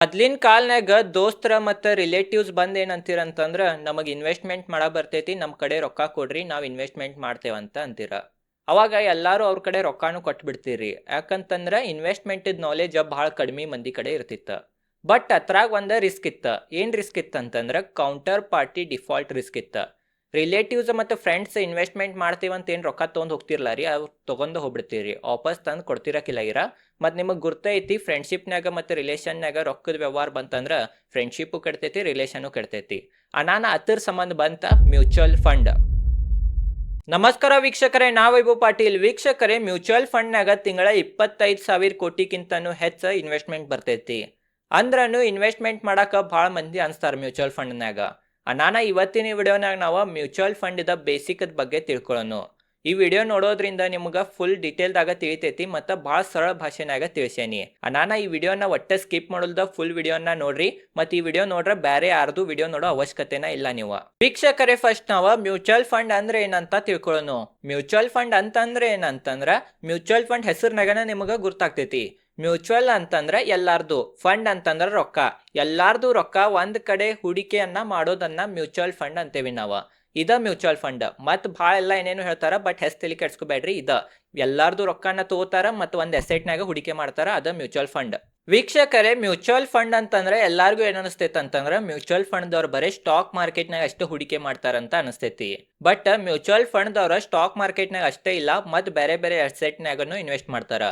ಮೊದ್ಲಿನ ಕಾಲ್ನಾಗ ದೋಸ್ತರ ಮತ್ತು ರಿಲೇಟಿವ್ಸ್ ಬಂದು ಏನಂತೀರಂತಂದ್ರೆ ನಮಗೆ ಇನ್ವೆಸ್ಟ್ಮೆಂಟ್ ಮಾಡ ಬರ್ತೈತಿ, ನಮ್ಮ ಕಡೆ ರೊಕ್ಕ ಕೊಡ್ರಿ, ನಾವು ಇನ್ವೆಸ್ಟ್ಮೆಂಟ್ ಮಾಡ್ತೇವಂತ ಅಂತೀರ. ಅವಾಗ ಎಲ್ಲರೂ ಅವ್ರ ಕಡೆ ರೊಕ್ಕಾನು ಕೊಟ್ಬಿಡ್ತೀರಿ. ಯಾಕಂತಂದ್ರೆ ಇನ್ವೆಸ್ಟ್ಮೆಂಟಿದ್ ನಾಲೆಜ್ ಭಾಳ ಕಡಿಮೆ ಮಂದಿ ಕಡೆ ಇರ್ತಿತ್ತು. ಬಟ್ ಅದ್ರಾಗ ಒಂದು ರಿಸ್ಕ್ ಇತ್ತು. ಏನು ರಿಸ್ಕ್ ಇತ್ತಂತಂದ್ರೆ ಕೌಂಟರ್ ಪಾರ್ಟಿ ಡಿಫಾಲ್ಟ್ ರಿಸ್ಕ್ ಇತ್ತು. ರಿಲೇಟಿವ್ಸ್ ಮತ್ತು ಫ್ರೆಂಡ್ಸ್ ಇನ್ವೆಸ್ಟ್ಮೆಂಟ್ ಮಾಡ್ತೀವಂತ ಏನು ರೊಕ್ಕ ತೊಗೊಂಡು ಹೋಗ್ತಿರ್ಲ ರೀ, ಅವ್ರು ತೊಗೊಂಡು ಹೋಗ್ಬಿಡ್ತೀರಿ, ವಾಪಸ್ ತಂದು ಕೊಡ್ತಿರಕ್ಕಿಲ್ಲ ಇರ. ಮತ್ತು ನಿಮಗೆ ಗುರ್ತೈತಿ ಫ್ರೆಂಡ್ಶಿಪ್ನಾಗ ಮತ್ತು ರಿಲೇಷನ್ನಾಗ ರೊಕ್ಕದ ವ್ಯವಹಾರ ಬಂತಂದ್ರೆ ಫ್ರೆಂಡ್ಶಿಪ್ಪು ಕೆಡ್ತೈತಿ, ರಿಲೇಷನ್ನು ಕೆಡ್ತೈತಿ. ಅನಾನ ಅದ್ರ ಸಂಬಂಧ ಬಂತ ಮ್ಯೂಚುವಲ್ ಫಂಡ್. ನಮಸ್ಕಾರ ವೀಕ್ಷಕರೇ, ನಾ ವೈಭವ್ ಪಾಟೀಲ್. ವೀಕ್ಷಕರೇ, ಮ್ಯೂಚುವಲ್ ಫಂಡ್ನಾಗ ತಿಂಗಳ 25,000 ಕೋಟಿಗಿಂತನೂ ಹೆಚ್ಚು ಇನ್ವೆಸ್ಟ್ಮೆಂಟ್ ಬರ್ತೈತಿ. ಅಂದ್ರೂ ಇನ್ವೆಸ್ಟ್ಮೆಂಟ್ ಮಾಡಕ್ಕೆ ಭಾಳ ಮಂದಿ ಅನ್ಸ್ತಾರೆ ಮ್ಯೂಚುವಲ್ ಫಂಡ್ನಾಗ. ನಾನು ಇವತ್ತಿನ ವಿಡಿಯೋನಾಗ ನಾವು ಮ್ಯೂಚುವಲ್ ಫಂಡಿದ ಬೇಸಿಕದ ಬಗ್ಗೆ ತಿಳ್ಕೊಳ್ಳೋಣ. ಈ ವಿಡಿಯೋ ನೋಡೋದ್ರಿಂದ ನಿಮ್ಗೆ ಫುಲ್ ಡೀಟೇಲ್ದಾಗ ತಿಳಿತೈತಿ ಮತ್ತು ಭಾಳ ಸರಳ ಭಾಷೆನಾಗ ತಿಳಿಸೇನಿ. ನಾನು ಈ ವಿಡಿಯೋನ ಒಟ್ಟೆ ಸ್ಕಿಪ್ ಮಾಡೋಲ್ದ ಫುಲ್ ವಿಡಿಯೋನ ನೋಡ್ರಿ. ಮತ್ತು ಈ ವಿಡಿಯೋ ನೋಡ್ರೆ ಬೇರೆ ಯಾರ್ದು ವಿಡಿಯೋ ನೋಡೋ ಅವಶ್ಯಕತೆನ ಇಲ್ಲ ನೀವು. ವೀಕ್ಷಕರೇ, ಫಸ್ಟ್ ನಾವು ಮ್ಯೂಚುವಲ್ ಫಂಡ್ ಅಂದ್ರೆ ಏನಂತ ತಿಳ್ಕೊಳ್ಳೋಣ. ಮ್ಯೂಚುವಲ್ ಫಂಡ್ ಅಂತಂದ್ರೆ ಏನಂತಂದ್ರೆ ಮ್ಯೂಚುವಲ್ ಫಂಡ್ ಹೆಸರಿನಾಗನ ನಿಮಗೆ ಗುರ್ತಾಗ್ತೈತಿ. ಮ್ಯೂಚುವಲ್ ಅಂತಂದ್ರೆ ಎಲ್ಲಾರ್ದು, ಫಂಡ್ ಅಂತಂದ್ರೆ ರೊಕ್ಕ. ಎಲ್ಲಾರ್ದು ರೊಕ್ಕ ಒಂದ್ ಕಡೆ ಹೂಡಿಕೆಯನ್ನ ಮಾಡೋದನ್ನ ಮ್ಯೂಚುವಲ್ ಫಂಡ್ ಅಂತೇವಿ ನಾವು. ಇದ ಮ್ಯೂಚುವಲ್ ಫಂಡ್. ಮತ್ ಭಾಳ ಎಲ್ಲ ಏನೇನು ಹೇಳ್ತಾರ, ಬಟ್ ಹೆಸರು ಕೆಡ್ಸ್ಕೊಬೇಡ್ರಿ. ಇದ ಎಲ್ಲಾರ್ದು ರೊಕ್ಕನ ತಗೋತಾರ ಮತ್ತು ಒಂದು ಅಸೆಟ್ನಾಗ ಹೂಡಿಕೆ ಮಾಡ್ತಾರ, ಅದ ಮ್ಯೂಚುವಲ್ ಫಂಡ್. ವೀಕ್ಷಕರೇ, ಮ್ಯೂಚುವಲ್ ಫಂಡ್ ಅಂತಂದ್ರೆ ಎಲ್ಲಾರ್ಗು ಏನ್ ಅನಿಸ್ತೈತಿ ಅಂತಂದ್ರೆ ಮ್ಯೂಚುವಲ್ ಫಂಡ್ ದವ್ರು ಬರೀ ಸ್ಟಾಕ್ ಮಾರ್ಕೆಟ್ನಾಗ ಅಷ್ಟೇ ಹೂಡಿಕೆ ಮಾಡ್ತಾರಂತ ಅನಿಸ್ತೈತಿ. ಬಟ್ ಮ್ಯೂಚುವಲ್ ಫಂಡ್ ದವ್ರ ಸ್ಟಾಕ್ ಮಾರ್ಕೆಟ್ನಾಗ ಅಷ್ಟೇ ಇಲ್ಲ, ಮತ್ತು ಬೇರೆ ಬೇರೆ ಅಸೆಟ್ನಾಗನು ಇನ್ವೆಸ್ಟ್ ಮಾಡ್ತಾರ.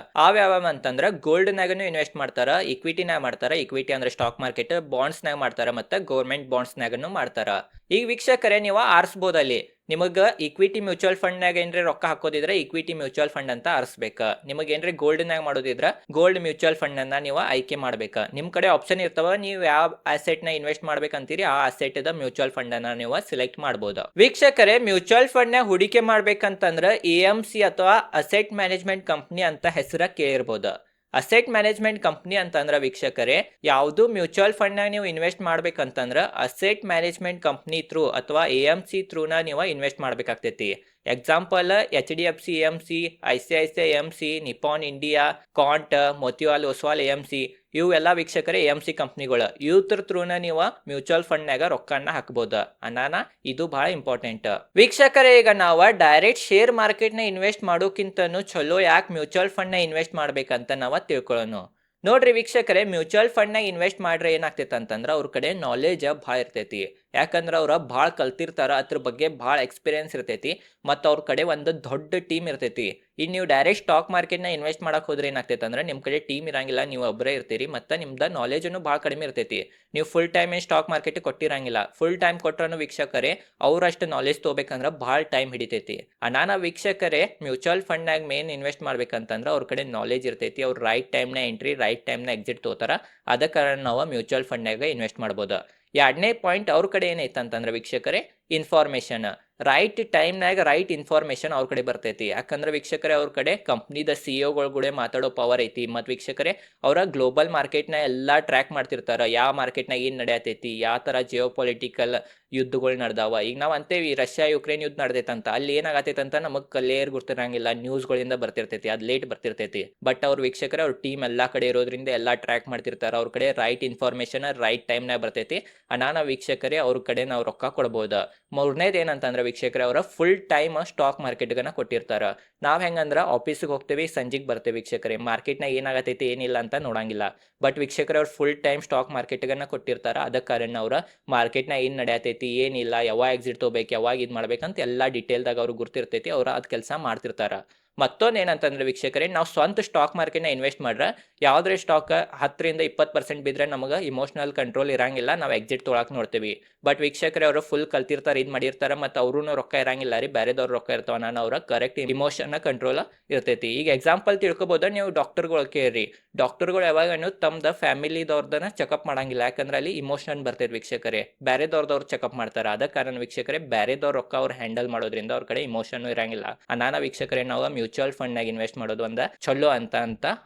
ಯಾವ ಅಂತಂದ್ರೆ ಗೋಲ್ಡ್ನಾಗನು ಇನ್ವೆಸ್ಟ್ ಮಾಡ್ತಾರ, ಇಕ್ವಿಟಿನಾಗ ಮಾಡ್ತಾರ. ಇಕ್ವಿಟಿ ಅಂದ್ರೆ ಸ್ಟಾಕ್ ಮಾರ್ಕೆಟ್, ಬಾಂಡ್ಸ್ನಾಗ ಮಾಡ್ತಾರ, ಮತ್ತು ಗೌರ್ಮೆಂಟ್ ಬಾಂಡ್ಸ್ನಾಗನು ಮಾಡ್ತಾರ. ಈಗ ವೀಕ್ಷಕರೇ, ನೀವು ಆರಿಸ್ಬೋದಲ್ಲಿ ನಿಮಗೆ ಇಕ್ವಿಟಿ ಮ್ಯೂಚುವಲ್ ಫಂಡ್ನಾಗ ಏನ್ರಿ ರೊಕ್ಕ ಹಾಕೋದಿದ್ರೆ ಇಕ್ವಿಟಿ ಮ್ಯೂಚುವಲ್ ಫಂಡ್ ಅಂತ ಆರಿಸ್ಬೇಕು. ನಿಮಗೆ ಏನ್ರಿ ಗೋಲ್ಡ್ನಾಗ ಮಾಡೋದಿದ್ರೆ ಗೋಲ್ಡ್ ಮ್ಯೂಚುವಲ್ ಫಂಡ್ ಅನ್ನ ನೀವು ಆಯ್ಕೆ ಮಾಡ್ಬೇಕು. ನಿಮ್ ಕಡೆ ಆಪ್ಷನ್ ಇರ್ತಾವ, ನೀವು ಯಾವ ಅಸೆಟ್ ನ ಇನ್ವೆಸ್ಟ್ ಮಾಡ್ಬೇಕಂತೀರಿ ಆ ಅಸೆಟ್ ದ ಮ್ಯೂಚುವಲ್ ಫಂಡ್ ಅನ್ನ ನೀವು ಸೆಲೆಕ್ಟ್ ಮಾಡಬಹುದು. ವೀಕ್ಷಕರೇ, ಮ್ಯೂಚುವಲ್ ಫಂಡ್ ನ ಹೂಡಿಕೆ ಮಾಡ್ಬೇಕಂತಂದ್ರೆ AMC ಅಥವಾ ಅಸೆಟ್ ಮ್ಯಾನೇಜ್ಮೆಂಟ್ ಕಂಪ್ನಿ ಅಂತ ಹೆಸರ ಕೇಳಿರ್ಬೋದು. ಅಸೆಟ್ ಮ್ಯಾನೇಜ್ಮೆಂಟ್ ಕಂಪ್ನಿ ಅಂತಂದ್ರೆ ವೀಕ್ಷಕರೇ, ಯಾವುದು ಮ್ಯೂಚುವಲ್ ಫಂಡ್ನಾಗ ನೀವು ಇನ್ವೆಸ್ಟ್ ಮಾಡ್ಬೇಕಂತಂದ್ರೆ ಅಸೆಟ್ ಮ್ಯಾನೇಜ್ಮೆಂಟ್ ಕಂಪ್ನಿ ಥ್ರೂ ಅಥವಾ AMC ಥ್ರೂನ ನೀವು ಇನ್ವೆಸ್ಟ್ ಮಾಡ್ಬೇಕಾಗ್ತೈತಿ. Example HDFC AMC, ICICI AMC, Nippon India, ಕಾಂಟ್, ಮೋತಿಲಾಲ್ ಒಸ್ವಾಲ್ AMC, ಇವೆಲ್ಲ ವೀಕ್ಷಕರೇ AMC ಕಂಪ್ನಿಗಳು. ಇವ್ರ ಥ್ರೂನ ನೀವು ಮ್ಯೂಚುವಲ್ ಫಂಡ್ನಾಗ ರೊಕ್ಕನ ಹಾಕ್ಬೋದು. ಅನಾನ ಇದು ಬಹಳ ಇಂಪಾರ್ಟೆಂಟ್. ವೀಕ್ಷಕರೇ, ಈಗ ನಾವು ಡೈರೆಕ್ಟ್ ಶೇರ್ ಮಾರ್ಕೆಟ್ನ ಇನ್ವೆಸ್ಟ್ ಮಾಡೋಕ್ಕಿಂತನೂ ಚಲೋ ಯಾಕೆ ಮ್ಯೂಚುವಲ್ ಫಂಡ್ನ ಇನ್ವೆಸ್ಟ್ ಮಾಡ್ಬೇಕಂತ ನಾವು ತಿಳ್ಕೊಳ್ಳೋಣ. ನೋಡ್ರಿ ವೀಕ್ಷಕರೇ, ಮ್ಯೂಚುವಲ್ ಫಂಡ್ನಾಗ ಇನ್ವೆಸ್ಟ್ ಮಾಡ್ರೆ ಏನಾಗ್ತೈತೆ ಅಂತಂದ್ರೆ ಅವ್ರ ಕಡೆ ನಾಲೆಜ್ ಭಾಳ ಇರ್ತೈತಿ. ಯಾಕಂದ್ರೆ ಅವ್ರ ಭಾಳ ಕಲ್ತಿರ್ತಾರ, ಅದ್ರ ಬಗ್ಗೆ ಭಾಳ ಎಕ್ಸ್ಪೀರಿಯನ್ಸ್ ಇರ್ತೈತಿ, ಮತ್ತು ಅವ್ರ ಕಡೆ ಒಂದು ದೊಡ್ಡ ಟೀಮ್ ಇರ್ತೈತಿ. ಈಗ ನೀವು ಡೈರೆಕ್ಟ್ ಸ್ಟಾಕ್ ಮಾರ್ಕೆಟ್ನ ಇನ್ವೆಸ್ಟ್ ಮಾಡಕ್ ಹೋದ್ರೆ ಏನಾಗ್ತೈತೆ ಅಂದ್ರೆ ನಿಮ್ಮ ಕಡೆ ಟೀಮ್ ಇರಂಗಿಲ್ಲ, ನೀವು ಒಬ್ಬರೇ ಇರ್ತೀರಿ, ಮತ್ತು ನಿಮ್ದು ನಾಲೆಜನ್ನು ಭಾಳ ಕಡಿಮೆ ಇರ್ತೈತಿ. ನೀವು ಫುಲ್ ಟೈಮ್ ಏನು ಸ್ಟಾಕ್ ಮಾರ್ಕೆಟ್ ಕೊಟ್ಟಿರಂಗಿಲ್ಲ. ಫುಲ್ ಟೈಮ್ ಕೊಟ್ಟರು ವೀಕ್ಷಕರೇ ಅವರಷ್ಟು ನಾಲೆಜ್ ತೊಗೋಬೇಕಂದ್ರೆ ಭಾಳ ಟೈಮ್ ಹಿಡಿತೈತಿ. ನಾನು ವೀಕ್ಷಕರೇ, ಮ್ಯೂಚುವಲ್ ಫಂಡ್ನಾಗ ಮೇನ್ ಇನ್ವೆಸ್ಟ್ ಮಾಡ್ಬೇಕಂತಂದ್ರೆ ಅವ್ರ ಕಡೆ ನಾಲೆಜ್ ಇರ್ತೈತಿ. ಅವ್ರು ರೈಟ್ ಟೈಮ್ನ ಎಂಟ್ರಿ, ರೈಟ್ ಟೈಮ್ನ ಎಕ್ಸಿಟ್ ತಗೋತಾರ. ಅದ ಕಾರಣ ನಾವು ಮ್ಯೂಚುವಲ್ ಫಂಡ್ನಾಗ ಇನ್ವೆಸ್ಟ್ ಮಾಡ್ಬೋದು. ಎರಡನೇ ಪಾಯಿಂಟ್ ಅವ್ರ ಕಡೆ ಏನೈತೆ ಅಂತಂದ್ರೆ ವೀಕ್ಷಕರೇ, ಇನ್ಫಾರ್ಮೇಶನ್. ರೈಟ್ ಟೈಮ್ನಾಗ ರೈಟ್ ಇನ್ಫಾರ್ಮೇಶನ್ ಅವ್ರ ಕಡೆ ಬರ್ತೈತಿ. ಯಾಕಂದ್ರೆ ವೀಕ್ಷಕರೇ, ಅವ್ರ ಕಡೆ ಕಂಪ್ನಿದ CEOಗಳ ಕೂಡ ಮಾತಾಡೋ ಪವರ್ ಐತಿ. ಮತ್ತು ವೀಕ್ಷಕರೇ, ಅವರ ಗ್ಲೋಬಲ್ ಮಾರ್ಕೆಟ್ನ ಎಲ್ಲ ಟ್ರ್ಯಾಕ್ ಮಾಡ್ತಿರ್ತಾರ. ಯಾವ ಮಾರ್ಕೆಟ್ನಾಗ ಏನು ನಡೆಯತೈತಿ, ಯಾವ ಥರ ಜಿಯೋ ಪೊಲಿಟಿಕಲ್ ಯುದ್ಧಗಳು ನಡೆದಾವ. ಈಗ ನಾವು ಅಂತೇವಿ ರಷ್ಯಾ ಯುಕ್ರೇನ್ ಯುದ್ಧ ನಡೆದೈತಂತ, ಅಲ್ಲಿ ಏನಾಗತೈತಂತ ನಮಗೆ ಕ್ಲಿಯರ್ ಗುರ್ತಿರಂಗಿಲ್ಲ, ನ್ಯೂಸ್ಗಳಿಂದ ಬರ್ತಿರ್ತೈತಿ, ಅದು ಲೇಟ್ ಬರ್ತಿರ್ತೈತಿ. ಬಟ್ ಅವ್ರ ವೀಕ್ಷಕರೇ, ಅವ್ರ ಟೀಮ್ ಎಲ್ಲ ಕಡೆ ಇರೋದ್ರಿಂದ ಎಲ್ಲ ಟ್ರ್ಯಾಕ್ ಮಾಡ್ತಿರ್ತಾರೆ. ಅವ್ರ ಕಡೆ ರೈಟ್ ಇನ್ಫಾರ್ಮೇಶನ್ ರೈಟ್ ಟೈಮ್ನಾಗ ಬರ್ತೈತಿ. ಅನಾನ ವೀಕ್ಷಕರೇ, ಅವ್ರ ಕಡೆ ನಾವು ರೊಕ್ಕ ಕೊಡ್ಬೋದು. ಮೂರನೇದು ಏನಂತಂದ್ರೆ ವೀಕ್ಷಕರೇ, ಅವರ ಫುಲ್ ಟೈಮ್ ಸ್ಟಾಕ್ ಮಾರ್ಕೆಟ್ಗನ ಕೊಟ್ಟಿರ್ತಾರ. ನಾವು ಹೆಂಗಂದ್ರೆ ಆಫೀಸಿಗೆ ಹೋಗ್ತೇವೆ, ಸಂಜೆಗೆ ಬರ್ತೇವೆ ವೀಕ್ಷಕರೇ, ಮಾರ್ಕೆಟ್ನಾಗ ಏನಾಗತೈತಿ ಏನಿಲ್ಲ ಅಂತ ನೋಡಂಗಿಲ್ಲ. ಬಟ್ ವೀಕ್ಷಕರೇ, ಅವ್ರು ಫುಲ್ ಟೈಮ್ ಸ್ಟಾಕ್ ಮಾರ್ಕೆಟ್ಗನ ಕೊಟ್ಟಿರ್ತಾರ. ಅದ ಕಾರಣ ಅವ್ರ ಮಾರ್ಕೆಟ್ನಾಗ ಏನು ನಡೆಯತೈತಿ ಏನಿಲ್ಲ, ಯಾವಾಗ ಎಕ್ಸಿಟ್ ತೊಗೋಬೇಕು, ಯಾವಾಗ ಇದು ಮಾಡ್ಬೇಕಂತ ಎಲ್ಲ ಡೀಟೇಲ್ದಾಗ ಅವ್ರಿಗೆ ಗುರ್ತಿರ್ತೈತಿ. ಅವ್ರು ಅದು ಕೆಲಸ ಮಾಡ್ತಿರ್ತಾರ. ಮತ್ತೊಂದು ಏನಂತಂದ್ರೆ ವೀಕ್ಷಕರೇ, ನಾವು ಸ್ವಂತ ಸ್ಟಾಕ್ ಮಾರ್ಕೆಟ್ನ ಇನ್ವೆಸ್ಟ್ ಮಾಡ್ರೆ ಯಾವುದೇ ಸ್ಟಾಕ್ 10-20% ಬಿದ್ದರೆ ನಮಗೆ ಇಮೋಷನಲ್ ಕಂಟ್ರೋಲ್ ಇರಂಗಿಲ್ಲ, ನಾವು ಎಕ್ಸಿಟ್ ತೊಗೊಳಕ್ಕೆ ನೋಡ್ತೀವಿ. ಬಟ್ ವೀಕ್ಷಕರೇ, ಅವರು ಫುಲ್ ಕಲ್ತಿರ್ತಾರೆ, ಇದು ಮಾಡಿರ್ತಾರೆ, ಮತ್ತು ಅವ್ರೂ ರೊಕ್ಕ ಇರಂಗಿಲ್ಲ ರೀ, ಬೇರೆದವ್ರು ರೊಕ್ಕ ಇರ್ತಾವ. ನಾನು ಅವ್ರ ಕರೆಕ್ಟ್ ಇಮೋಷನ್ನ ಕಂಟ್ರೋಲ್ ಇರ್ತೈತಿ. ಈಗ ಎಕ್ಸಾಂಪಲ್ ತಿಳ್ಕೊಬೋದು, ನೀವು ಡಾಕ್ಟರ್ಗಳು ಕೇಳ್ರಿ. ಡಾಕ್ಟರ್ಗಳು ಯಾವಾಗನು ತಮ್ಮದ ಫ್ಯಾಮಿಲಿದವ್ರದನ್ನ ಚೆಕಪ್ ಮಾಡಂಗಿಲ್ಲ. ಯಾಕಂದ್ರೆ ಅಲ್ಲಿ ಇಮೋಷನ್ ಬರ್ತೈತೆ ವೀಕ್ಷಕರೇ, ಬೇರೆದವ್ರದವ್ರು ಚೆಕಪ್ ಮಾಡ್ತಾರೆ. ಅದ ಕಾರಣ ವೀಕ್ಷಕರೇ, ಬೇರೆದವ್ರ ರೊಕ್ಕ ಅವ್ರು ಹ್ಯಾಂಡಲ್ ಮಾಡೋದ್ರಿಂದ ಅವ್ರ ಕಡೆ ಇಮೋಷನ್ ಇರಂಗಿಲ್ಲ. ನಾನಾ ವೀಕ್ಷಕರೇ, ನಾವು ಮ್ಯೂಚುವಲ್ ಫಂಡ್ನಾಗ ಇನ್ವೆಸ್ಟ್ ಮಾಡೋದು ಒಂದ ಚಲೋ ಅಂತ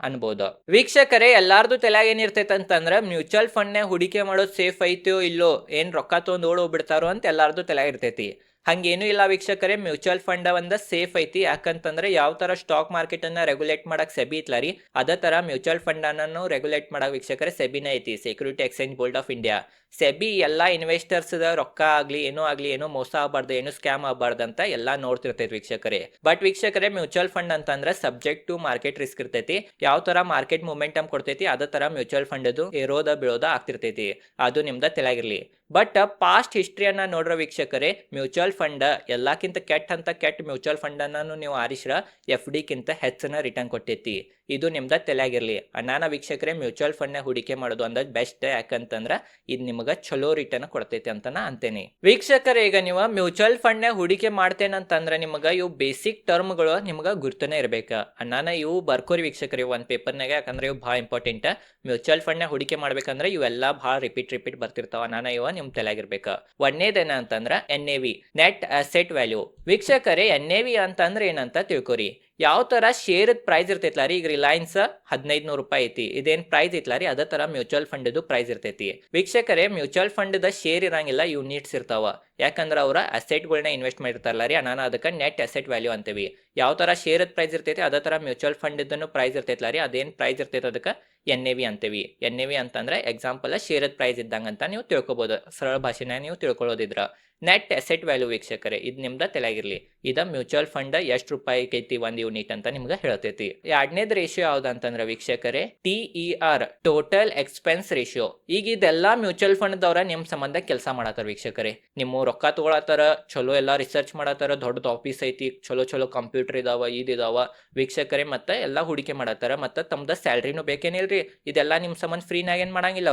ಅನ್ಬೋದು. ವೀಕ್ಷಕರೇ, ಎಲ್ಲಾರ್ದು ತಲೆಯಾಗ ಏನಿರ್ತೈತೆ ಅಂತಂದ್ರೆ ಮ್ಯೂಚುವಲ್ ಫಂಡ್ನಾಗ ಹೂಡಿಕೆ ಮಾಡೋದು ಸೇಫ್ ಐತೋ ಇಲ್ಲೋ, ಏನ್ ರೊಕ್ಕ ತೊಗೊಂಡು ಓಡ್ ಹೋಗ್ಬಿಡ್ತಾರೋ ಅಂತ ಎಲ್ಲಾರ್ದು ತಲೆಯಾಗ ಇರ್ತೈತಿ. ಹಂಗೇನು ಇಲ್ಲ ವೀಕ್ಷಕರೇ, ಮ್ಯೂಚುವಲ್ ಫಂಡ್ ಒಂದ ಸೇಫ್ ಐತಿ. ಯಾಕಂತಂದ್ರೆ ಯಾವ ತರ ಸ್ಟಾಕ್ ಮಾರ್ಕೆಟ್ ಅನ್ನ ರೆಗ್ಯುಲೇಟ್ ಮಾಡಕ್ ಸೆಬಿ ಇತ್ಲಾರಿ, ಅದೇ ತರ ಮ್ಯೂಚುವಲ್ ಫಂಡ್ ಅನ್ನು ರೆಗ್ಯುಲೇಟ್ ಮಾಡಕ್ ವೀಕ್ಷಕರೇ ಸೆಬಿನ ಐತಿ, security exchange board of India. SEBI ಎಲ್ಲಾ ಇನ್ವೆಸ್ಟರ್ಸ್ ರೊಕ್ಕ ಆಗ್ಲಿ ಏನೋ ಮೋಸ ಆಗಬಾರ್ದು, ಏನು ಸ್ಕ್ಯಾಮ್ ಆಗಬಾರ್ದು ಅಂತ ಎಲ್ಲಾ ನೋಡ್ತಿರ್ತೈತಿ ವೀಕ್ಷಕರೇ. ಬಟ್ ವೀಕ್ಷಕರೇ, ಮ್ಯೂಚುವಲ್ ಫಂಡ್ ಅಂತಂದ್ರೆ ಸಬ್ಜೆಕ್ಟ್ ಟು ಮಾರ್ಕೆಟ್ ರಿಸ್ಕ್ ಇರ್ತೈತಿ. ಯಾವ ತರ ಮಾರ್ಕೆಟ್ ಮೂಮೆಂಟಮ್ ಕೊಡ್ತೈತಿ ಅದೇ ತರ ಮ್ಯೂಚುವಲ್ ಫಂಡ್ ಏರೋದ ಬೀಳೋದ ಆಗ್ತಿರ್ತೈತಿ, ಅದು ನಿಮ್ದ ತಿಳಿಯಾಗಿರ್ಲಿ. ಬಟ್ ಪಾಸ್ಟ್ ಹಿಸ್ಟ್ರಿಯನ್ನ ನೋಡ್ರ ವೀಕ್ಷಕರೇ, ಮ್ಯೂಚುವಲ್ ಫಂಡ್ ಎಲ್ಲಕ್ಕಿಂತ ಕೆಟ್ಟ ಮ್ಯೂಚುವಲ್ ಫಂಡ್ ಅನ್ನು ನೀವು ಆರಿಸ್ರ FD ಕಿಂತ ಹೆಚ್ಚನ ರಿಟರ್ನ್ ಕೊಟ್ಟೈತಿ, ಇದು ನಿಮ್ದ ತಿಳಿಯಾಗಿರ್ಲಿ. ನಾನು ವೀಕ್ಷಕರೇ ಮ್ಯೂಚುವಲ್ ಫಂಡ್ ನ ಹೂಡಿಕೆ ಮಾಡೋದು ಅಂದ ಬೆಸ್ಟ್, ಯಾಕಂತಂದ್ರ ಇದು ನಿಮಗ ಚಲೋ ರಿಟರ್ನ್ ಕೊಡ್ತೈತಿ ಅಂತ ನಾ ಅಂತೇನಿ. ವೀಕ್ಷಕರೇ, ಈಗ ನೀವು ಮ್ಯೂಚುವಲ್ ಫಂಡ್ ನ ಹೂಡಿಕೆ ಮಾಡ್ತೇನಂತಂದ್ರ ನಿಮಗ ಇವು ಬೇಸಿಕ್ ಟರ್ಮ್ಗಳು ನಿಮಗ ಗುರ್ತನೇ ಇರ್ಬೇಕ. ನಾನು ಇವು ಬರ್ಕೋರಿ ವೀಕ್ಷಕರೇ ಒಂದ್ ಪೇಪರ್ನಾಗ, ಯಾಕಂದ್ರೆ ಇವು ಭಾಳ ಇಂಪಾರ್ಟೆಂಟ್. ಮ್ಯೂಚುವಲ್ ಫಂಡ್ ನ ಹೂಡಿಕೆ ಮಾಡ್ಬೇಕಂದ್ರೆ ಇವೆಲ್ಲ ಭಾಳ ರಿಪೀಟ್ ಬರ್ತಿರ್ತಾವ. ನಾನು ಇವ ನಿಮ್ ತಲೆಯಾಗಿರ್ಬೇಕ. ಒಂದೇದೇನ ಅಂತಂದ್ರ NAV, ನೆಟ್ ಅಸೆಟ್ ವ್ಯಾಲ್ಯೂ. ವೀಕ್ಷಕರೇ, NAV ಅಂತಂದ್ರೆ ಏನಂತ ತಿಳ್ಕೊರಿ. ಯಾವ ತರ ಶೇರ್ ಪ್ರೈಸ್ ಇರ್ತೈತ್ಲಾರಿ, ಈಗ ರಿಲಯನ್ಸ್ 1500 ರೂಪಾಯಿ ಐತಿ, ಇದೇನ್ ಪ್ರೈಸ್ ಐತ್ಲಾರಿ ಅದೇ ತರ ಮ್ಯೂಚುವಲ್ ಫಂಡ್ ಪ್ರೈಸ್ ಇರ್ತೈತಿ. ವೀಕ್ಷಕರೇ, ಮ್ಯೂಚುವಲ್ ಫಂಡ್ ಶೇರ್ ಇರಂಗಿಲ್ಲ, ಯೂನಿಟ್ಸ್ ಇರ್ತಾವ. ಯಾಕಂದ್ರ ಅವ್ರ ಅಸೆಟ್ಗಳನ್ನ ಇನ್ವೆಸ್ಟ್ ಮಾಡಿರ್ತಾರಲ್ಲ, ನಾನು ಅದಕ್ಕೆ ನೆಟ್ ಅಸೆಟ್ ವ್ಯಾಲ್ಯೂ ಅಂತೀವಿ. ಯಾವ ತರ ಶೇರ್ ಪ್ರೈಸ್ ಇರ್ತೈತಿ ಅದೇ ತರ ಮ್ಯೂಚುವಲ್ ಫಂಡ್ ಪ್ರೈಸ್ ಇರ್ತೈತ್ಲಾರಿ, ಅದೇನ್ ಪ್ರೈಸ್ ಇರ್ತೈತಿ ಅದಕ್ಕೆ NAV ಅಂತೀವಿ. NAV ಅಂತಂದ್ರೆ ಎಕ್ಸಾಂಪಲ್ ಶೇರ್ ಪ್ರೈಸ್ ಇದ್ದಂಗ ಅಂತ ನೀವು ತಿಳ್ಕೊಬಹುದು, ಸರಳ ಭಾಷೆನ ನೀವು ತಿಳ್ಕೊಳ್ಳೋದಿದ್ರ. ನೆಟ್ ಅಸೆಟ್ ವ್ಯಾಲ್ಯೂ ವೀಕ್ಷಕರೇ, ಇದು ನಿಮ್ದ ತಿಳಿಯಾಗಿರ್ಲಿ. ಇದ ಮ್ಯೂಚುವಲ್ ಫಂಡ್ ಎಷ್ಟು ರೂಪಾಯಿ ಐತಿ ಒಂದ್ ಯೂನಿಟ್ ಅಂತ ನಿಮ್ಗೆ ಹೇಳ್ತೈತಿ. ಎರಡನೇದ್ ರೇಷಿಯೋ ಯಾವ್ದು ಅಂತಂದ್ರೆ ವೀಕ್ಷಕರೇ, TER, ಟೋಟಲ್ ಎಕ್ಸ್ಪೆನ್ಸ್ ರೇಷಿಯೋ. ಈಗ ಇದೆಲ್ಲಾ ಮ್ಯೂಚುವಲ್ ಫಂಡ್ ದವ್ರ ನಿಮ್ ಸಂಬಂಧ ಕೆಲಸ ಮಾಡತ್ತಾರ ವೀಕ್ಷಕರೇ. ನಿಮ್ಮ ರೊಕ್ಕ ತಗೊಳತ್ತಾರ, ಚಲೋ ಎಲ್ಲಾ ರಿಸರ್ಚ್ ಮಾಡತ್ತಾರ, ದೊಡ್ಡದ ಆಫೀಸ್ ಐತಿ, ಚಲೋ ಕಂಪ್ಯೂಟರ್ ಇದಾವ, ಇದಾವ ವೀಕ್ಷಕರೇ, ಮತ್ತೆ ಎಲ್ಲಾ ಹೂಡಿಕೆ ಮಾಡತ್ತಾರ, ಮತ್ತೆ ತಮ್ದ ಸ್ಯಾಲ್ರಿನೂ ಬೇಕೇನಿಲ್ರಿ. ಇದೆಲ್ಲಾ ನಿಮ್ ಸಂಬಂಧ ಫ್ರೀನಾಗ ಏನ್ ಮಾಡಂಗಿಲ್ಲ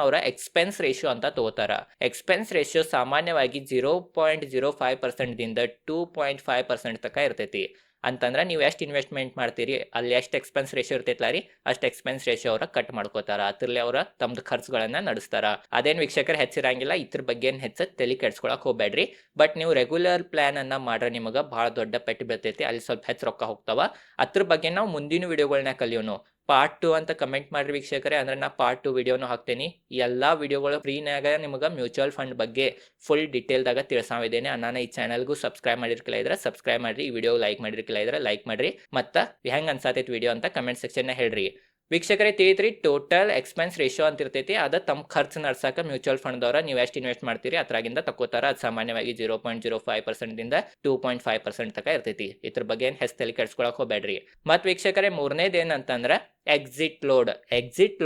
ಅವ್ರ ಎಕ್ಸ್ಪೆನ್ಸ್ ರೇಷಿಯೋ ಅಂತ ತಗೋತಾರ. ಎಕ್ಸ್ಪೆನ್ಸ್ ರೇಷಿಯೋ ಸಾಮಾನ್ಯವಾಗಿ 0.05% ದಿಂದ 2.5% ತನಕ ಇರ್ತೈತಿ. ಅಂತಂದ್ರೆ ನೀವು ಎಷ್ಟು ಇನ್ವೆಸ್ಟ್ಮೆಂಟ್ ಮಾಡ್ತೀರಿ ಅಲ್ಲಿ ಎಷ್ಟು ಎಕ್ಸ್ಪೆನ್ಸ್ ರೇಷಿಯೋ ಇರ್ತೈತ್ಲಾರಿ, ಅಷ್ಟು ಎಕ್ಸ್ಪೆನ್ಸ್ ರೇಷಿಯೋ ಅವ್ರ ಕಟ್ ಮಾಡ್ಕೋತಾರ, ಅದ್ರಲ್ಲಿ ಅವ್ರ ತಮ್ದು ಖರ್ಚುಗಳನ್ನ ನಡೆಸ್ತಾರ. ಅದೇನ್ ವೀಕ್ಷಕರು ಹೆಚ್ಚಿರಂಗಿಲ್ಲ, ಇದ್ರ ಬಗ್ಗೆ ಏನ್ ಹೆಚ್ಚು ತಲೆ ಕೆಡ್ಸ್ಕೊಳಕ್ ಹೋಗ್ಬೇಡ್ರಿ. ಬಟ್ ನೀವು ರೆಗ್ಯುಲರ್ ಪ್ಲಾನ್ ಅನ್ನ ಮಾಡ್ರೆ ನಿಮಗ ಬಹಳ ದೊಡ್ಡ ಪೆಟ್ಟು ಬೀಳ್ತೈತಿ, ಅಲ್ಲಿ ಸ್ವಲ್ಪ ಹೆಚ್ಚು ರೊಕ್ಕ ಹೋಗ್ತಾವ. ಅದ್ರ ಬಗ್ಗೆ ನಾವು ಮುಂದಿನ ವಿಡಿಯೋಗಳನ್ನ ಕಲಿಯೋನು. ಪಾರ್ಟ್ 2 ಅಂತ ಕಮೆಂಟ್ ಮಾಡ್ರಿ ವೀಕ್ಷಕರೇ, ಅಂದ್ರೆ ನಾ ಪಾರ್ಟ್ 2 ವಿಡಿಯೋನು ಹಾಕ್ತೇನೆ. ಎಲ್ಲಾ ವಿಡಿಯೋಗಳು ಫ್ರೀನಾಗ ನಿಮಗೆ ಮ್ಯೂಚುವಲ್ ಫಂಡ್ ಬಗ್ಗೆ ಫುಲ್ ಡಿಟೇಲ್ದಾಗ ತಿಳಿಸಾವಿದ್ದೇನೆ. ನಾನು ಈ ಚಾನಲ್ಗೂ ಸಬ್ಸ್ಕ್ರೈಬ್ ಮಾಡಿರ್ಕಿಲ್ಲ ಇದ್ರೆ ಸಬ್ಸ್ಕ್ರೈಬ್ ಮಾಡ್ರಿ, ಈ ವಿಡಿಯೋ ಲೈಕ್ ಮಾಡಿರ್ಕಿಲ್ಲ ಇದ್ರೆ ಲೈಕ್ ಮಾಡ್ರಿ, ಮತ್ತ ಹೆಂಗ್ ಅನ್ಸಾತೈತಿ ವಿಡಿಯೋ ಅಂತ ಕಮೆಂಟ್ ಸೆಕ್ಷನ್ ಹೇಳ್ರಿ. ವೀಕ್ಷಕರೇ, ತಿಳಿತ್ರಿ ಟೋಟಲ್ ಎಕ್ಸ್ಪೆನ್ಸ್ ರೇಷಿಯೋ ಅಂತ ಇರ್ತೈತಿ, ಅದ ತಮ್ಮ ಖರ್ಚು ನಡ್ಸಾಕ ಮ್ಯೂಚುವಲ್ ಫಂಡ್ ದವರ ನೀವು ಎಷ್ಟು ಇನ್ವೆಸ್ಟ್ ಮಾಡ್ತೀರಿ ಅದ್ರಾಗಿಂದ ತಗೋತಾರ. ಅದು ಸಾಮಾನ್ಯವಾಗಿ 0.05% ದಿಂದ 2.5% ತನಕ ಇರ್ತೈತಿ. ಇದ್ರ ಬಗ್ಗೆ ಏನ್ ಹೆಚ್ಚು ತಲೆ ಕೆಡ್ಸ್ಕೊಳಕ್ ಹೋಗ್ಬೇಡ್ರಿ. ಮತ್ ವೀಕ್ಷಕರೇ, ಮೂರನೇದು ಏನಂತಂದ್ರ ಎಕ್ಸಿಟ್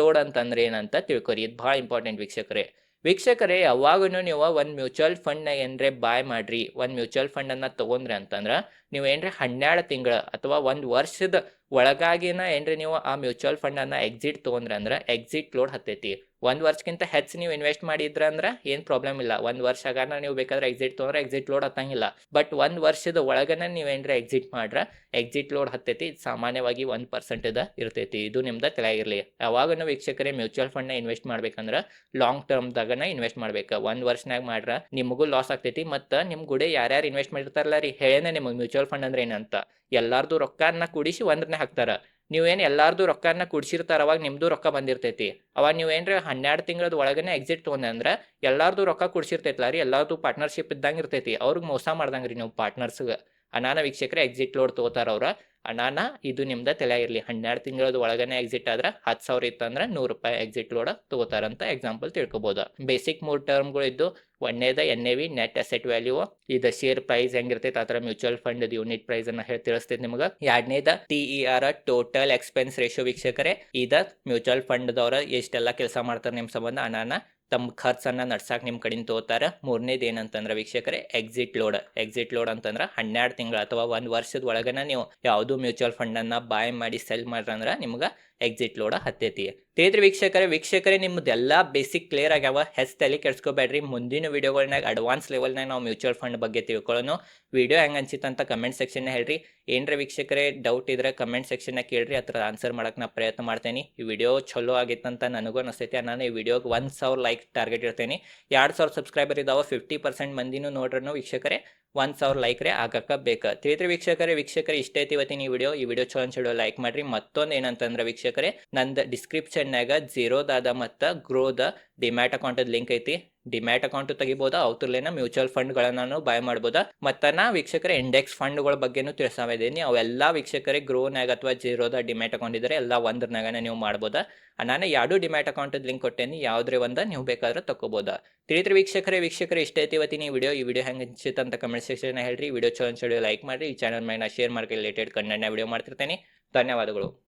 ಲೋಡ್ ಅಂತಂದ್ರೆ ಏನಂತ ತಿಳ್ಕೊರಿ, ಇದು ಬಹಳ ಇಂಪಾರ್ಟೆಂಟ್ ವೀಕ್ಷಕರೇ. ಯಾವಾಗೂ ನೀವು ಒಂದ್ ಮ್ಯೂಚುವಲ್ ಫಂಡ್ ನ ಏನ್ರೆ ಬಾಯ್ ಮಾಡ್ರಿ, ಒಂದ್ ಮ್ಯೂಚುವಲ್ ಫಂಡ್ ಅನ್ನ ತಗೊಂಡ್ರಿ ಅಂತಂದ್ರ ನೀವು ಏನ್ರಿ 12 ತಿಂಗಳ ಅಥವಾ ಒಂದ್ ವರ್ಷದ ಒಳಗಾಗಿನ ಏನ್ರಿ ನೀವು ಆ ಮ್ಯೂಚುವಲ್ ಫಂಡ್ ಅನ್ನ ಎಕ್ಸಿಟ್ ತಗೊಂಡ್ರ ಅಂದ್ರ ಎಕ್ಸಿಟ್ ಲೋಡ್ ಹತ್ತೈತಿ. ಒಂದ್ ವರ್ಷಕ್ಕಿಂತ ಹೆಚ್ಚು ನೀವು ಇನ್ವೆಸ್ಟ್ ಮಾಡಿದ್ರ ಅಂದ್ರ ಏನ್ ಪ್ರಾಬ್ಲಮ್ ಇಲ್ಲ, ಒಂದ್ ವರ್ಷ ಆಗಾನ ನೀವು ಬೇಕಾದ್ರೆ ಎಕ್ಸಿಟ್ ತಗೊಂಡ್ರೆ ಎಕ್ಸಿಟ್ ಲೋಡ್ ಹತ್ತಂಗಿಲ್ಲ. ಬಟ್ ಒಂದ್ ವರ್ಷದ ಒಳಗನ ನೀವೇನ್ರ ಎಕ್ಸಿಟ್ ಮಾಡ್ರ ಎಕ್ಸಿಟ್ ಲೋಡ್ ಹತ್ತೈತಿ. ಸಾಮಾನ್ಯವಾಗಿ 1% ಇರ್ತೈತಿ, ಇದು ನಿಮ್ದ ತಿಳಿಯಾಗಿರ್ಲಿ. ಯಾವಾಗನ ವೀಕ್ಷಕರೇ ಮ್ಯೂಚುವಲ್ ಫಂಡ್ ನ ಇನ್ವೆಸ್ಟ್ ಮಾಡ್ಬೇಕಂದ್ರ ಲಾಂಗ್ ಟರ್ಮ್ ದಾಗನ ಇನ್ವೆಸ್ಟ್ ಮಾಡ್ಬೇಕ. ಒಂದ್ ವರ್ಷನಾಗ ಮಾಡ್ರ ನಿಮಗೂ ಲಾಸ್ ಆಗ್ತೈತಿ, ಮತ್ತ ನಿಮ್ ಗುಡೆ ಯಾರ್ಯಾರು ಇನ್ವೆಸ್ಟ್ ಮಾಡಿರ್ತಾರಲ್ಲ ರೀ, ಹೇಳೇನೆ ನಿಮಗೆ ಮ್ಯೂಚುವಲ್ ಫಂಡ್ ಅಂದ್ರೆ ಏನಂತ. ಎಲ್ಲಾರ್ದು ರೊಕ್ಕನ ಕೂಡಿಸಿ ಒಂದ್ರನ್ನೇ ಹಾಕ್ತಾರ. ನೀವೇನ್ ಎಲ್ಲಾರ್ದು ರೊಕ್ಕನ ಕುಡ್ಸಿರ್ತಾರ, ಅವಾಗ ನಿಮ್ದು ರೊಕ್ಕ ಬಂದಿರ್ತೈತಿ. ಅವಾಗ ನೀವೇನ್ರ 12 ತಿಂಗಳದ ಒಳಗನೆ ಎಕ್ಸಿಟ್ ತಗೊಂಡ್ರ ಎಲ್ಲಾರ್ದು ರೊಕ್ಕ ಕುಡ್ಸಿರ್ತೈತ್ಲ ರೀ, ಎಲ್ಲಾರ್ದು ಪಾರ್ಟ್ನರ್ಶಿಪ್ ಇದ್ದಂಗ ಇರ್ತೈತಿ. ಅವ್ರಿಗೆ ಮೋಸ ಮಾಡ್ದಂಗ್ರಿ ನೀವು ಪಾರ್ಟ್ನರ್ಸ್ಗ. ಅನಾನ ವೀಕ್ಷಕರೇ ಎಕ್ಸಿಟ್ ಲೋಡ್ ತಗೋತಾರ ಅವ್ರ. ಅನಾನ ಇದು ನಿಮ್ದ ತಿಳಿಯಾಗಿರ್ಲಿ, 12 ತಿಂಗಳದ ಒಳಗನೆ ಎಕ್ಸಿಟ್ ಆದ್ರ 10,000 ಇತ್ತಂದ್ರ 100 ರೂಪಾಯಿ ಎಕ್ಸಿಟ್ ಲೋಡ್ ತಗೋತಾರಂತ ಎಕ್ಸಾಂಪಲ್ ತಿಳ್ಕೊಬಹುದು. ಬೇಸಿಕ್ 3 ಟರ್ಮ್ಗಳು ಇದ್ದು, ಒಂದೇದ NAV, ನೆಟ್ ಅಸೆಟ್ ವ್ಯಾಲ್ಯೂ, ಇದು ಶೇರ್ ಪ್ರೈಸ್ ಹೆಂಗಿರ್ತೈತೆ ಆತರ ಮ್ಯೂಚುವಲ್ ಫಂಡ್ ಯೂನಿಟ್ ಪ್ರೈಸ್ ಅನ್ನ ತಿಳಿಸ್ತೈತಿ ನಿಮ್ಗ. ಎರಡನೇದ TER, ಟೋಟಲ್ ಎಕ್ಸ್ಪೆನ್ಸ್ ರೇಷಿಯೋ ವೀಕ್ಷಕರೇ. ಇದ ಮ್ಯೂಚುವಲ್ ಫಂಡ್ ದವ್ರ ಎಷ್ಟೆಲ್ಲಾ ಕೆಲಸ ಮಾಡ್ತಾರೆ ನಿಮ್ ಸಂಬಂಧ, ಅನಾನ ತಮ್ಮ ಖರ್ಚನ್ನ ನಡ್ಸಾಕ್ ನಿಮ್ ಕಡೆಯಿಂದ ತಗೋತಾರ. ಮೂರನೇದು ಏನಂತಂದ್ರ ವೀಕ್ಷಕರೇ ಎಕ್ಸಿಟ್ ಲೋಡ್ ಅಂತಂದ್ರ 12 ತಿಂಗಳ ಅಥವಾ ಒಂದ್ ವರ್ಷದ ಒಳಗನ ನೀವು ಯಾವ್ದು ಮ್ಯೂಚುವಲ್ ಫಂಡ್ ಅನ್ನ ಬಾಯ್ ಮಾಡಿ ಸೆಲ್ ಮಾಡ್ರಂದ್ರ ನಿಮ್ಗ ಎಕ್ಸಿಟ್ ಲೋಡ್ ಹತ್ತೈತಿ. ತಿಳಿದ್ರಿ ವೀಕ್ಷಕರೇ ನಿಮ್ದೆಲ್ಲಾ ಬೇಸಿಕ್ ಕ್ಲಿಯರ್ ಆಗ್ಯಾವ, ಹೆಚ್ಚು ತಲೆ ಕೆಡ್ಸ್ಕೋಬೇಡ್ರಿ. ಮುಂದಿನ ವಿಡಿಯೋಗಳನ್ನಾಗ ಅಡ್ವಾನ್ಸ್ ಲೆವೆಲ್ನಾಗ ನಾವು ಮ್ಯೂಚುವಲ್ ಫಂಡ್ ಬಗ್ಗೆ ತಿಳ್ಕೊಳ್ಳೋನು. ವಿಡಿಯೋ ಹೆಂಗ್ ಅನ್ಸಿತ್ತಂತ ಕಮೆಂಟ್ ಸೆಕ್ಷನ್ ಹೇಳ್ರಿ. ಏನ್ರ ವೀಕ್ಷಕರೇ ಡೌಟ್ ಇದ್ರೆ ಕಮೆಂಟ್ ಸೆಕ್ಷನ್ ಕೇಳ್ರಿ, ಅದ್ರ ಆನ್ಸರ್ ಮಾಡಕ್ ನಾ ಪ್ರಯತ್ನ ಮಾಡ್ತೇನೆ. ಈ ವಿಡಿಯೋ ಚಲೋ ಆಗಿತ್ತಂತ ನನಗೂ ಅನಿಸ್ತೈತಿ. ನಾನು ಈ ವಿಡಿಯೋಗೆ 1000 ಲೈಕ್ ಟಾರ್ಗೆಟ್ ಇರ್ತೇನೆ. 2000 ಸಬ್ಸ್ಕ್ರೈಬರ್ ಇದಾವ, 50% ಮಂದಿನೂ ನೋಡ್ರನು ವೀಕ್ಷಕರೇ 1000 ಲೈಕ್ ರೇ ಆಗಕ್ಕ ಬೇಕ. ತಿಳಿದ್ರಿ ವೀಕ್ಷಕರೇ ಇಷ್ಟ ಐತಿ ಇವತ್ತಿನ ಈ ವಿಡಿಯೋ ಚಲೋ ಲೈಕ್ ಮಾಡ್ರಿ. ಮತ್ತೊಂದು ಏನಂತಂದ್ರ ವೀಕ್ಷಕರೇ, ನಂದು ಡಿಸ್ಕ್ರಿಪ್ಷನ್ ನಾಗ ಝೀರೋದಾದ ಮತ್ತ ಗ್ರೋದ ಡಿಮ್ಯಾಟ್ ಅಕೌಂಟ್ ಲಿಂಕ್ ಐತಿ. ಡಿಮ್ಯಾಟ್ ಅಕೌಂಟ್ ತೆಗಿಬೋದಾ, ಅವತ್ರಲೇನ ಮ್ಯೂಚುವಲ್ ಫಂಡ್ಗಳನ್ನು ಬೈ ಮಾಡ್ಬೋದಾ. ಮತ್ತು ನಾ ವೀಕ್ಷಕರ ಇಂಡೆಕ್ಸ್ ಫಂಡ್ಗಳ ಬಗ್ಗೆನೂ ತಿಳಿಸಾವಿದ್ದೀನಿ. ಅವೆಲ್ಲ ವೀಕ್ಷಕರಿಗೆ ಗ್ರೋನಾಗ ಅಥವಾ ಜೀರೋದ ಡಿಮ್ಯಾಟ್ ಅಕೌಂಟ್ ಇದ್ದರೆ ಎಲ್ಲ ಒಂದ್ರನಾಗನೇ ನೀವು ಮಾಡ್ಬೋದಾ. ನಾನು ಎರಡು ಡಿಮ್ಯಾಟ್ ಅಕೌಂಟ್ ಲಿಂಕ್ ಕೊಟ್ಟೇನಿ, ಯಾವುದೇ ಒಂದು ನೀವು ಬೇಕಾದ್ರೆ ತಗೋಬೋದಾ. ತಿಳಿದ್ರಿ ವೀಕ್ಷಕರೇ ಇಷ್ಟ ಐತಿ ಇವತ್ತಿನ ಈ ವಿಡಿಯೋ ಹೆಂಗೆ ಅನ್ಸಿತ್ತು ಅಂತ ಕಮೆಂಟ್ ಸೆಕ್ಷನ್ ಹೇಳ್ರಿ. ವಿಡಿಯೋ ಚಲೋ ಲೈಕ್ ಮಾಡಿರಿ. ಈ ಚಾನಲ್ ಮೇಲೆ ಶೇರ್ ಮಾಡಿ ರಿಲೇಟೆಡ್ ಕಂಟೆಂಟ್ನ ವಿಡಿಯೋ ಮಾಡ್ತಿರ್ತೇನೆ. ಧನ್ಯವಾದಗಳು.